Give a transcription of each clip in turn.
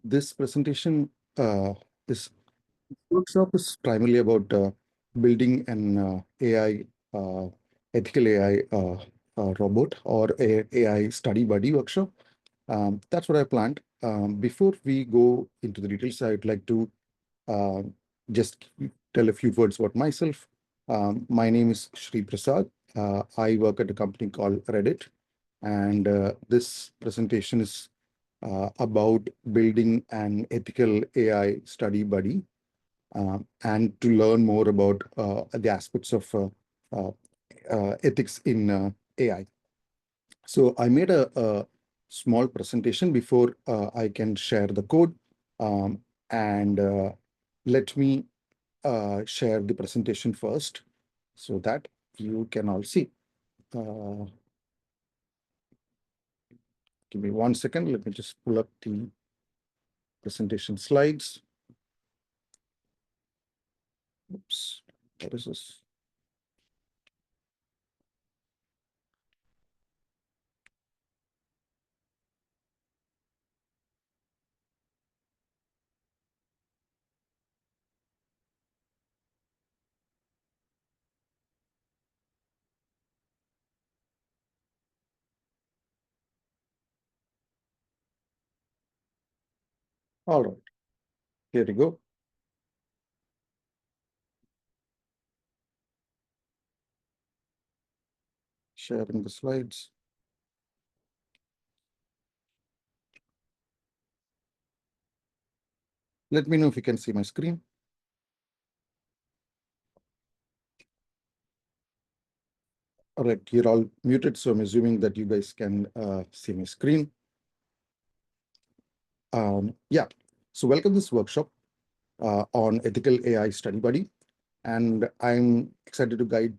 This presentation, this workshop is primarily about building an AI, ethical AI robot or a AI study buddy workshop. That's what I planned. Before we go into the details, I'd like to uh, just tell a few words about myself. My name is Sri Prasad. I work at a company called Reddit, and this presentation is about building an ethical AI study buddy and to learn more about the aspects of uh, ethics in AI. So I made a small presentation before I can share the code. And let me share the presentation first so that you can all see. Uh, Give me 1 second. Let me just pull up the presentation slides. Oops, what is this? All right, here we go. Sharing the slides. Let me know if you can see my screen. All right, you're all muted, so I'm assuming that you guys can see my screen. Yeah, so welcome to this workshop on ethical AI study buddy. And I'm excited to guide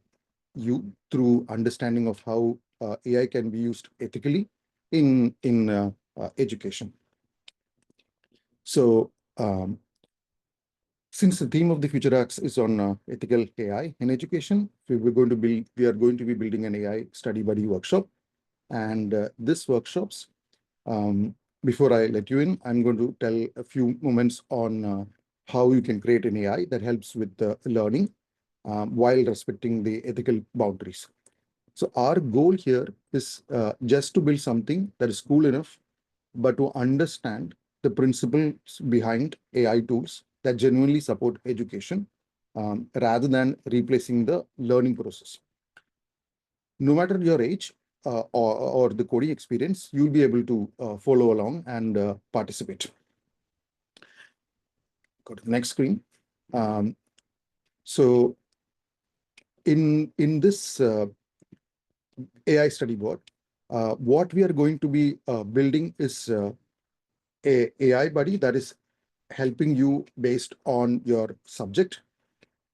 you through understanding of how AI can be used ethically in education. So since the theme of the Future Acts is on ethical AI in education, we are going to be building an AI study buddy workshop. And this workshops, um, before I let you in, I'm going to tell a few moments on how you can create an AI that helps with learning while respecting the ethical boundaries. So our goal here is just to build something that is cool enough, but to understand the principles behind AI tools that genuinely support education rather than replacing the learning process. No matter your age or the coding experience, you'll be able to follow along and participate. Go to the next screen. Um, so in this AI study board, what we are going to be building is a AI buddy that is helping you based on your subject,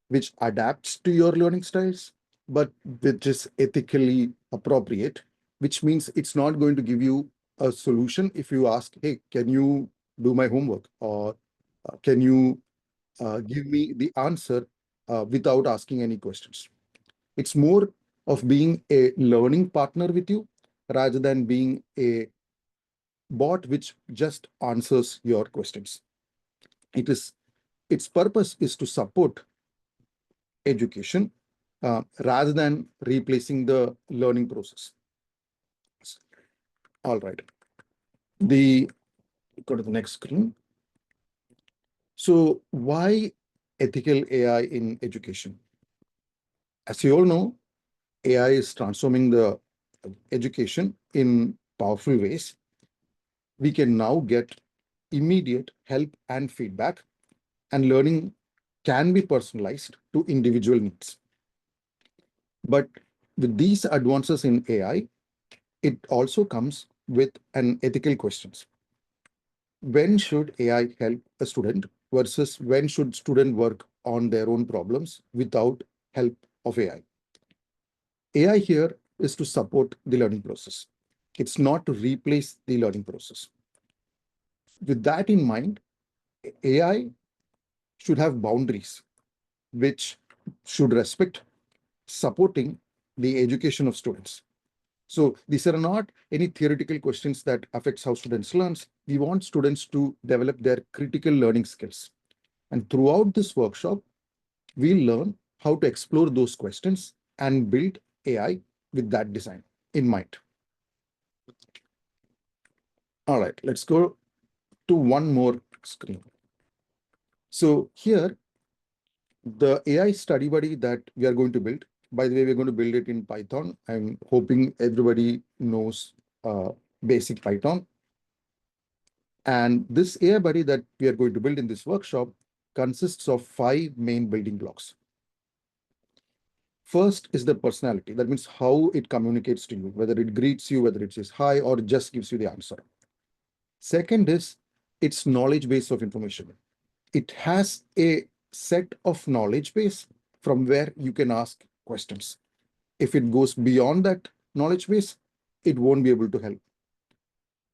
which adapts to your learning styles, but which is ethically appropriate, which means it's not going to give you a solution if you ask, hey, can you do my homework? Or can you give me the answer without asking any questions? It's more of being a learning partner with you rather than being a bot which just answers your questions. Its purpose is to support education rather than replacing the learning process. All right. The Go to the next screen. So why ethical AI in education? As you all know, AI is transforming the education in powerful ways. We can now get immediate help and feedback, and learning can be personalized to individual needs. But with these advances in AI, it also comes with an ethical questions. When should AI help a student versus when should student work on their own problems without help of AI? AI here is to support the learning process. It's not to replace the learning process. With that in mind, AI should have boundaries which should respect supporting the education of students. So these are not any theoretical questions that affects how students learn. We want students to develop their critical learning skills. And throughout this workshop, we learn how to explore those questions and build AI with that design in mind. All right, let's go to one more screen. So here, the AI study buddy that we are going to build, by the way, we're going to build it in Python. I'm hoping everybody knows basic Python. And this AI buddy that we are going to build in this workshop consists of 5 main building blocks. First is the personality. That means how it communicates to you, whether it greets you, whether it says hi, or just gives you the answer. Second is its knowledge base of information. It has a set of knowledge base from where you can ask questions. If it goes beyond that knowledge base, it won't be able to help.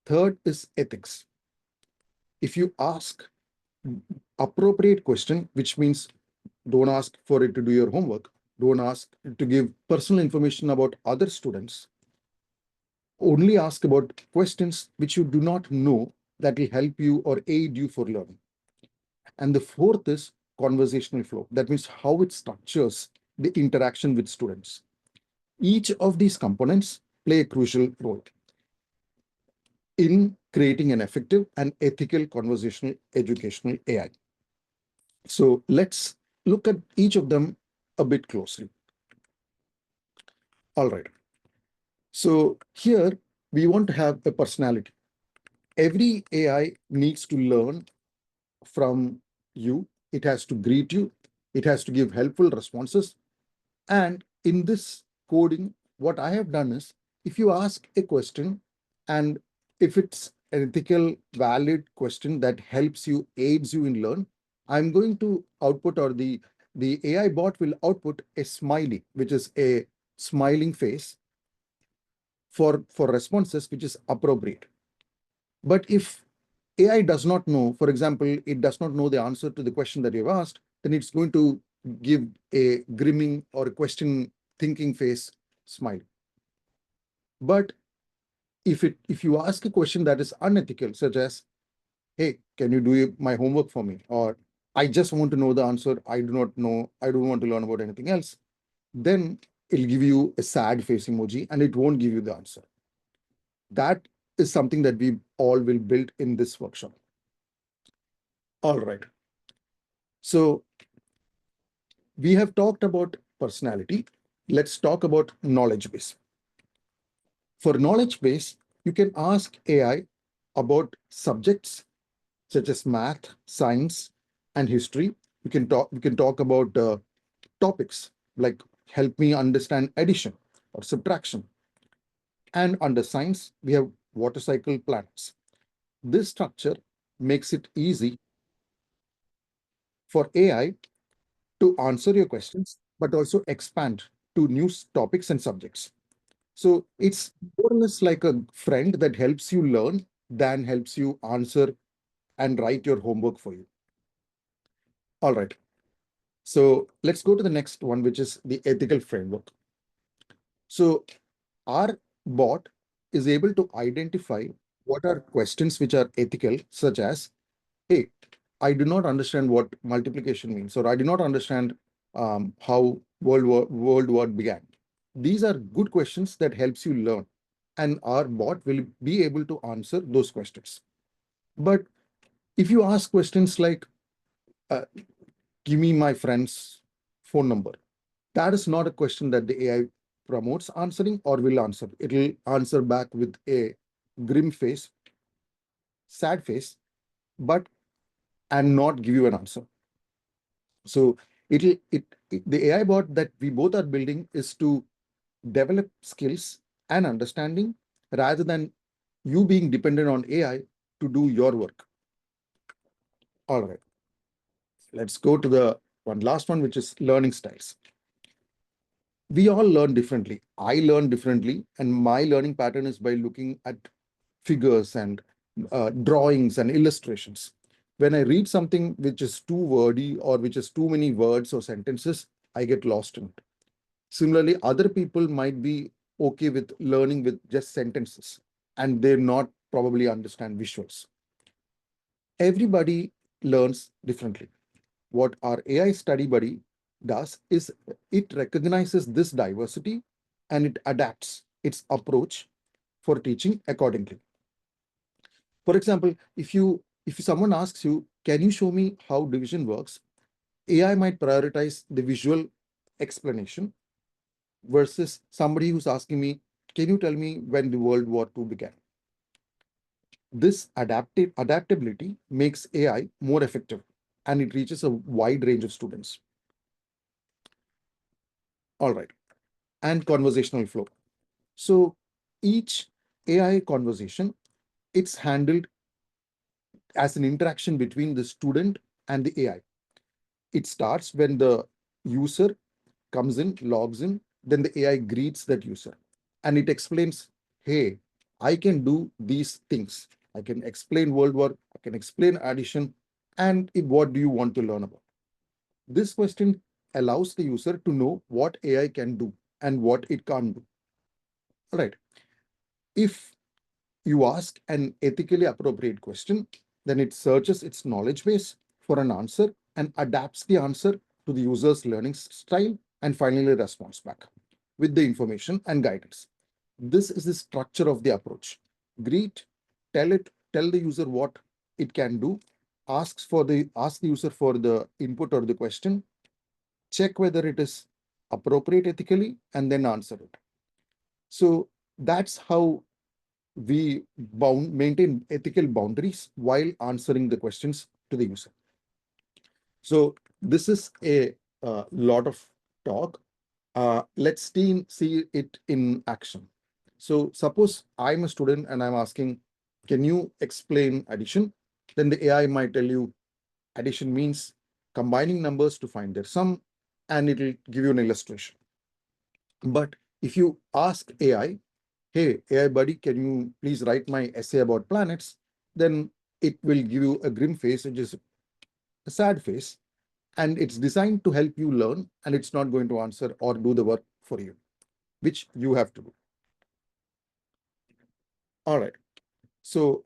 Third is ethics. If you ask appropriate question, which means don't ask for it to do your homework, don't ask to give personal information about other students, only ask about questions which you do not know that will help you or aid you for learning. And the fourth is conversational flow. That means how it structures the interaction with students. Each of these components play a crucial role in creating an effective and ethical conversational educational AI. So let's look at each of them a bit closely. All right. So here we want to have a personality. Every AI needs to learn from you. It has to greet you. It has to give helpful responses. And in this coding, what I have done is, if you ask a question and if it's an ethical, valid question that helps you, aids you in learn, I'm going to output, or the AI bot will output a smiley, which is a smiling face for responses, which is appropriate. But if AI does not know, for example, it does not know the answer to the question that you've asked, then it's going to give a grimming or a question thinking face smile. But if you ask a question that is unethical, such as, hey, can you do my homework for me? Or I just want to know the answer. I do not know. I don't want to learn about anything else. Then it'll give you a sad face emoji and it won't give you the answer. That is something that we all will build in this workshop. All right. So we have talked about personality. Let's talk about knowledge base. For knowledge base, you can ask AI about subjects such as math, science, and history. You can talk about topics like help me understand addition or subtraction. And under science, we have water cycle planets. This structure makes it easy for AI to answer your questions, but also expand to new topics and subjects. So it's more or less like a friend that helps you learn than helps you answer and write your homework for you. All right. So let's go to the next one, which is the ethical framework. So our bot is able to identify what are questions which are ethical, such as, hey, I do not understand what multiplication means, or I do not understand how World War began. These are good questions that helps you learn, and our bot will be able to answer those questions. But if you ask questions like, give me my friend's phone number, that is not a question that the AI promotes answering or will answer. It will answer back with a grim face, sad face, but and not give you an answer. So the AI bot that we both are building is to develop skills and understanding rather than you being dependent on AI to do your work. All right. Let's go to the one last one, which is learning styles. We all learn differently. I learn differently, and my learning pattern is by looking at figures and drawings and illustrations. When I read something which is too wordy or which is too many words or sentences, I get lost in it. Similarly, other people might be okay with learning with just sentences, and they not probably understand visuals. Everybody learns differently. What our AI study buddy does is it recognizes this diversity and it adapts its approach for teaching accordingly. For example, if someone asks you, can you show me how division works? AI might prioritize the visual explanation versus somebody who's asking me, can you tell me when the World War II began? This adaptability makes AI more effective and it reaches a wide range of students. All right. And conversational flow. So each AI conversation, it's handled as an interaction between the student and the AI. It starts when the user comes in, logs in, then the AI greets that user and it explains, hey, I can do these things. I can explain world war, I can explain addition, and what do you want to learn about? This question allows the user to know what AI can do and what it can't do. All right. If you ask an ethically appropriate question, then it searches its knowledge base for an answer and adapts the answer to the user's learning style and finally responds back with the information and guidance. This is the structure of the approach. Greet, tell the user what it can do, ask the user for the input or the question, check whether it is appropriate ethically, and then answer it. So that's how we maintain ethical boundaries while answering the questions to the user. So this is a lot of talk. Let's see it in action. So suppose I'm a student and I'm asking, can you explain addition? Then the AI might tell you addition means combining numbers to find their sum, and it will give you an illustration. But if you ask AI, hey, AI buddy, can you please write my essay about planets? Then it will give you a grim face, which is a sad face, and it's designed to help you learn, and it's not going to answer or do the work for you, which you have to do. All right. So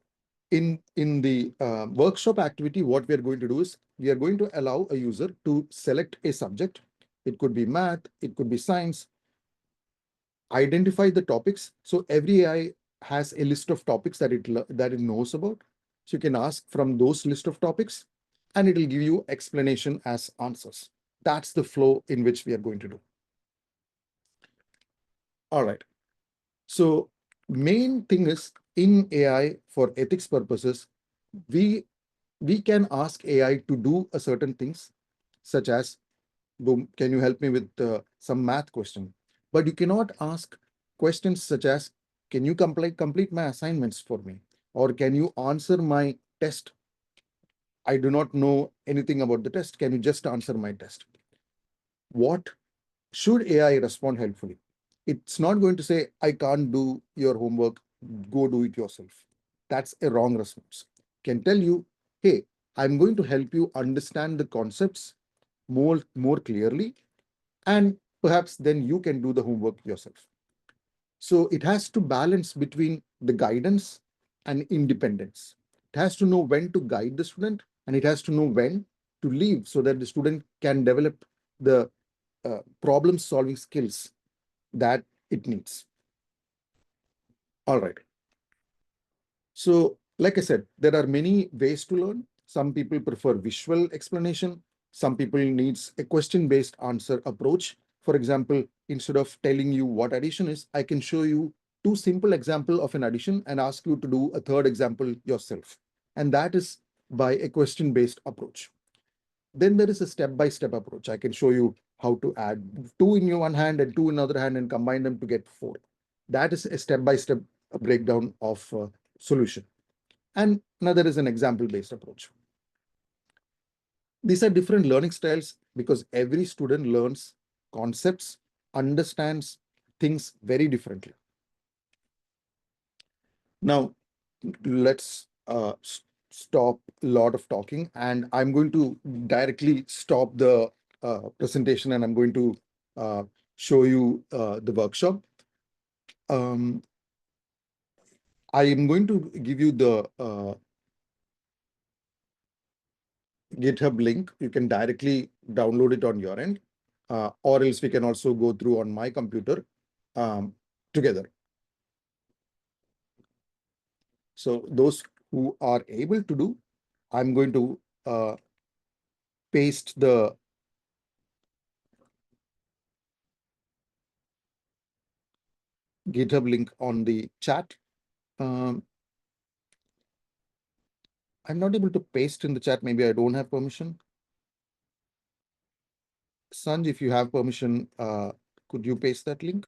in the workshop activity, what we are going to do is we are going to allow a user to select a subject. It could be math, it could be science, identify the topics. So every AI has a list of topics that it knows about. So you can ask from those list of topics, and it will give you explanation as answers. That's the flow in which we are going to do. All right. So main thing is in AI for ethics purposes, we can ask AI to do a certain things, such as, boom, can you help me with some math question? But you cannot ask questions such as, can you complete my assignments for me? Or can you answer my test? I do not know anything about the test. Can you just answer my test? What should AI respond helpfully? It's not going to say, I can't do your homework, go do it yourself. That's a wrong response. Can tell you, hey, I'm going to help you understand the concepts more clearly, and perhaps then you can do the homework yourself. So it has to balance between the guidance and independence. It has to know when to guide the student, and it has to know when to leave so that the student can develop the problem solving skills that it needs. All right. So, like I said, there are many ways to learn. Some people prefer visual explanation. Some people needs a question-based answer approach. For example, instead of telling you what addition is, I can show you two simple example of an addition and ask you to do a third example yourself. And that is by a question-based approach. Then there is a step-by-step approach. I can show you how to add two in your one hand and two in another hand and combine them to get four. That is a step-by-step breakdown of solution. And another is an example-based approach. These are different learning styles because every student learns concepts, understands things very differently. Now, let's stop a lot of talking, and I'm going to directly stop the presentation, and I'm going to show you the workshop. I am going to give you the GitHub link. You can directly download it on your end, or else we can also go through on my computer together. So those who are able to do, I'm going to paste the GitHub link on the chat. I'm not able to paste in the chat. Maybe I don't have permission. Sanj, if you have permission, could you paste that link?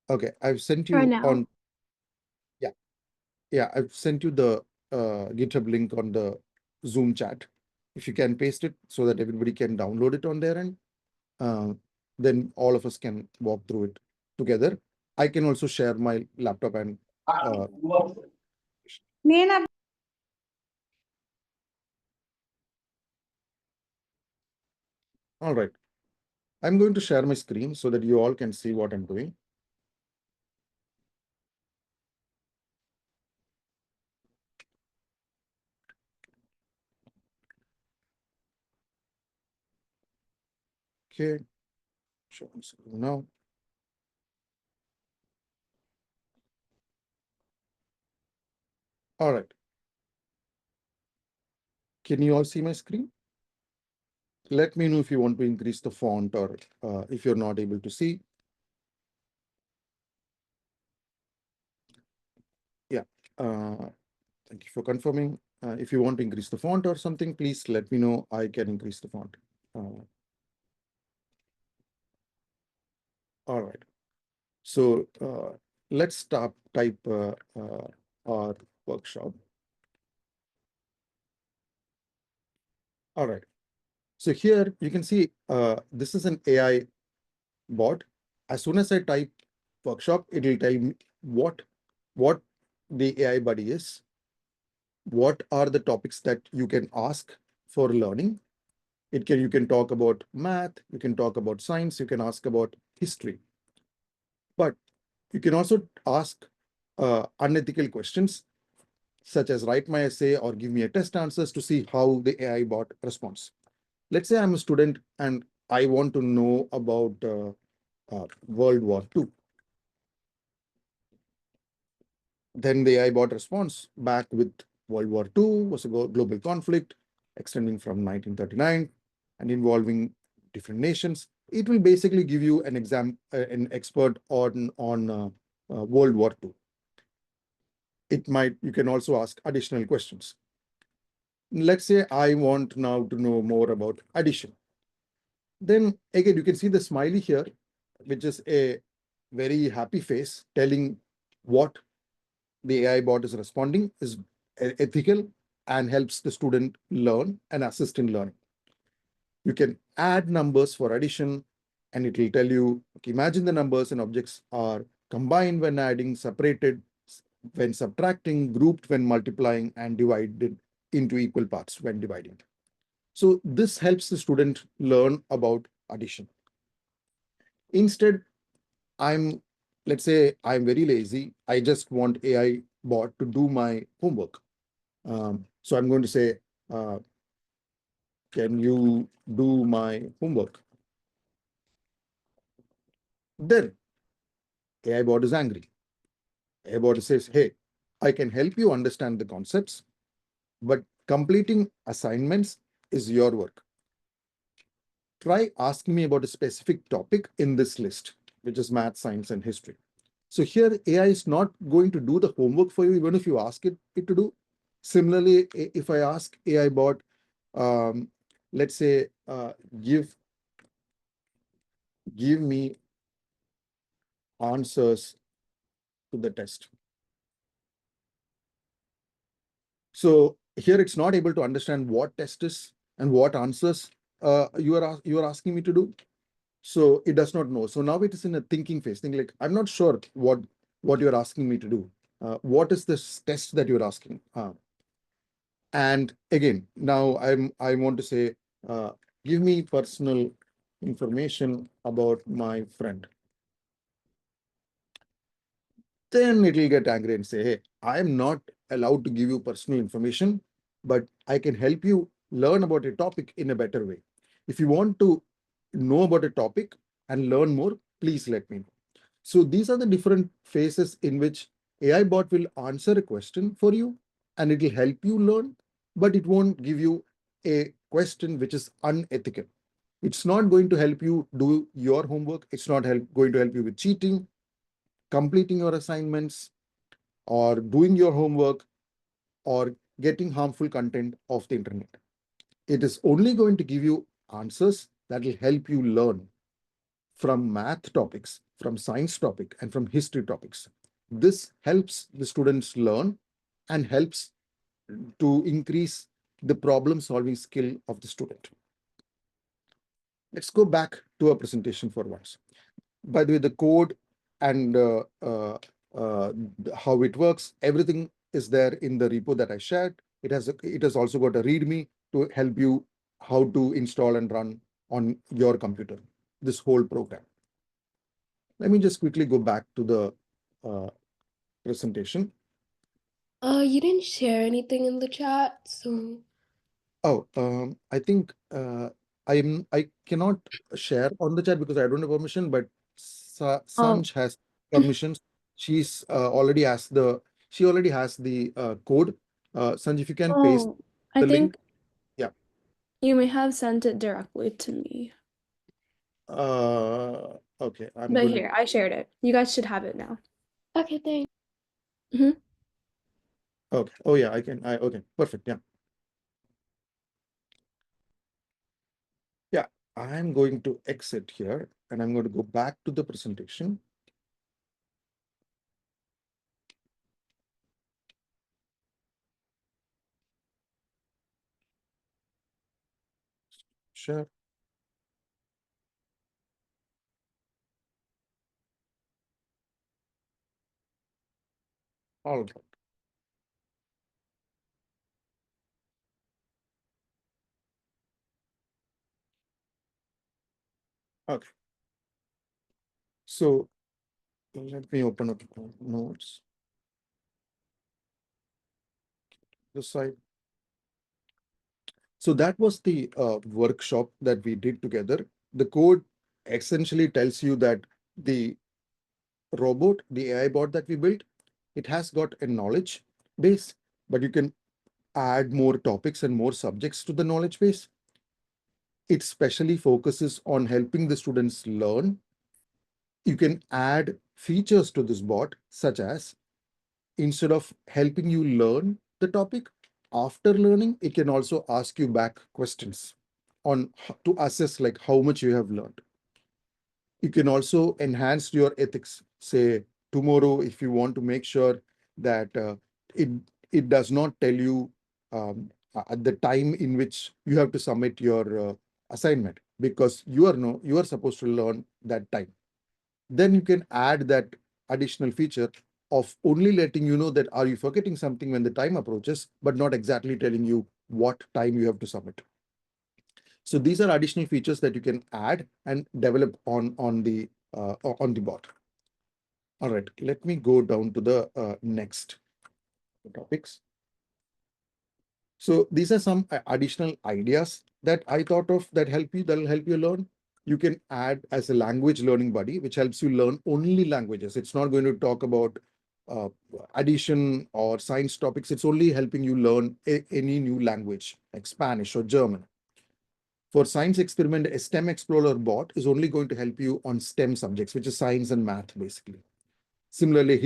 Okay, I've sent Try you now. on. Yeah, I've sent you the GitHub link on the Zoom chat. If you can paste it so that everybody can download it on their end, then all of us can walk through it together. I can also share my laptop and నేను all right. I'm going to share my screen so that you all can see what I'm doing. Okay, show my screen now. All right. Can you all see my screen? Let me know if you want to increase the font or if you're not able to see. Yeah. Thank you for confirming. If you want to increase the font or something, please let me know. I can increase the font. All right. So let's start type our workshop. All right. So here you can see this is an AI bot. As soon as I type workshop, it will tell me what the AI buddy is, what are the topics that you can ask for learning. You can talk about math, you can talk about science, you can ask about history. But you can also ask unethical questions, such as write my essay or give me a test answers to see how the AI bot responds. Let's say I'm a student and I want to know about World War II. Then the AI bot responds back with World War II was a global conflict extending from 1939 and involving different nations. It will basically give you an expert on World War II. You can also ask additional questions. Let's say I want now to know more about addition. Then again, you can see the smiley here, which is a very happy face telling what the AI bot is responding is ethical and helps the student learn and assist in learning. You can add numbers for addition and it will tell you, okay, imagine the numbers and objects are combined when adding, separated when subtracting, grouped when multiplying, and divided into equal parts when dividing. So this helps the student learn about addition. Instead, let's say I'm very lazy. I just want AI bot to do my homework. So I'm going to say, can you do my homework? Then AI bot is angry. AI bot says, hey, I can help you understand the concepts, but completing assignments is your work. Try asking me about a specific topic in this list, which is math, science, and history. So here AI is not going to do the homework for you, even if you ask it to do. Similarly, if I ask AI bot, let's say, give me answers to the test. So here it's not able to understand what test is and what answers you are asking me to do. So it does not know. So now it is in a thinking phase, thinking like, I'm not sure what you're asking me to do. What is this test that you're asking? And again, now I want to say, give me personal information about my friend. Then it'll get angry and say, hey, I am not allowed to give you personal information, but I can help you learn about a topic in a better way. If you want to know about a topic and learn more, please let me know. So these are the different phases in which AI bot will answer a question for you and it will help you learn, but it won't give you a question which is unethical. It's not going to help you do your homework. It's not going to help you with cheating, completing your assignments, or doing your homework, or getting harmful content off the internet. It is only going to give you answers that will help you learn from math topics, from science topic, and from history topics. This helps the students learn and helps to increase the problem solving skill of the student. Let's go back to our presentation for once. By the way, the code and uh, how it works, everything is there in the repo that I shared. It has also got a README to help you how to install and run on your computer this whole program. Let me just quickly go back to the uh, presentation. You didn't share anything in the chat, so. Oh, I think I cannot share on the chat because I don't have permission, but Oh. Sanj has permissions. She already has the code. Sanj, if you can paste Oh, I the link. think Yeah. you may have sent it directly to me. Okay, I'm But going to. here, I shared it. You guys should have it now. Okay, thanks. Hmm. Okay. Oh yeah, I can. Okay, perfect. Yeah. Yeah. I'm going to exit here and I'm going to go back to the presentation. Share. All right. Okay. So let me open up the notes. This side. So that was the workshop that we did together. The code essentially tells you that the robot, the AI bot that we built, it has got a knowledge base, but you can add more topics and more subjects to the knowledge base. It specially focuses on helping the students learn. You can add features to this bot, such as instead of helping you learn the topic, after learning, it can also ask you back questions on to assess like how much you have learned. You can also enhance your ethics. Say tomorrow, if you want to make sure that it it does not tell you at the time in which you have to submit your assignment, because you are supposed to learn that time. Then you can add that additional feature of only letting you know that are you forgetting something when the time approaches, but not exactly telling you what time you have to submit. So these are additional features that you can add and develop on the bot. All right, let me go down to the next topics. So these are some additional ideas that I thought of that will help you learn. You can add as a language learning buddy, which helps you learn only languages. It's not going to talk about uh, addition or science topics. It's only helping you learn any new language like Spanish or German. For science experiment, a STEM Explorer bot is only going to help you on STEM subjects, which is science and math, basically. Similarly,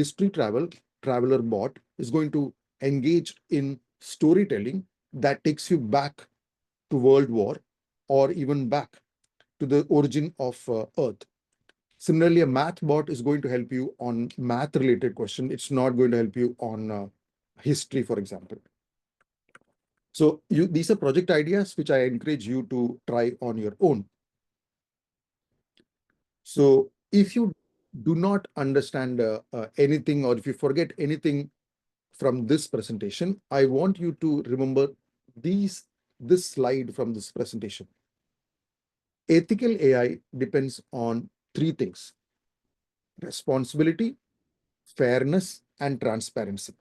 traveler bot is going to engage in storytelling that takes you back to World War or even back to the origin of Earth. Similarly, a math bot is going to help you on math related question. It's not going to help you on history, for example. So these are project ideas which I encourage you to try on your own. So if you do not understand anything, or if you forget anything from this presentation, I want you to remember this slide from this presentation. Ethical AI depends on three things: responsibility, fairness, and transparency.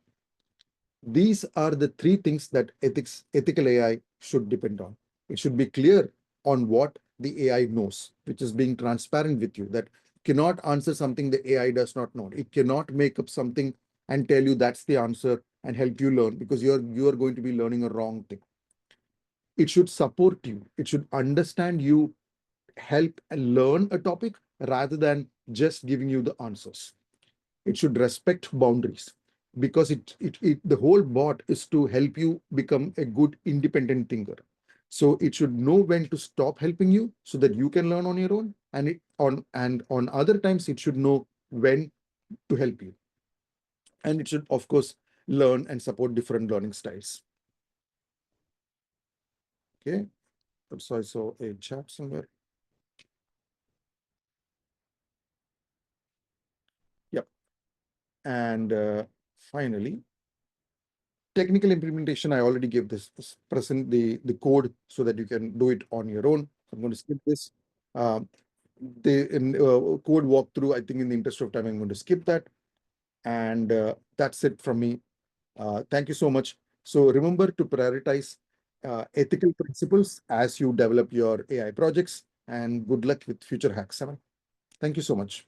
These are the three things that ethical AI should depend on. It should be clear on what the AI knows, which is being transparent with you, that cannot answer something the AI does not know. It cannot make up something and tell you that's the answer and help you learn, because you are going to be learning a wrong thing. It should support you. It should understand you, help and learn a topic rather than just giving you the answers. It should respect boundaries, because the whole bot is to help you become a good independent thinker. So it should know when to stop helping you so that you can learn on your own, and on other times it should know when to help you. And it should, of course, learn and support different learning styles. Okay. So I saw a chat somewhere. Yep. And finally, technical implementation. I already gave this present the code so that you can do it on your own. I'm going to skip this. The code walkthrough, I think in the interest of time, I'm going to skip that. And that's it from me. Thank you so much. So remember to prioritize ethical principles as you develop your AI projects, and good luck with future FH7. Thank you so much.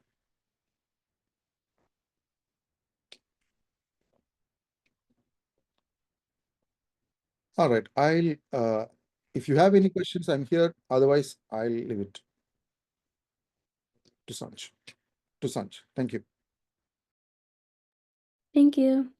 All right. If you have any questions, I'm here. Otherwise, I'll leave it to Sanj. Thank you. Thank you.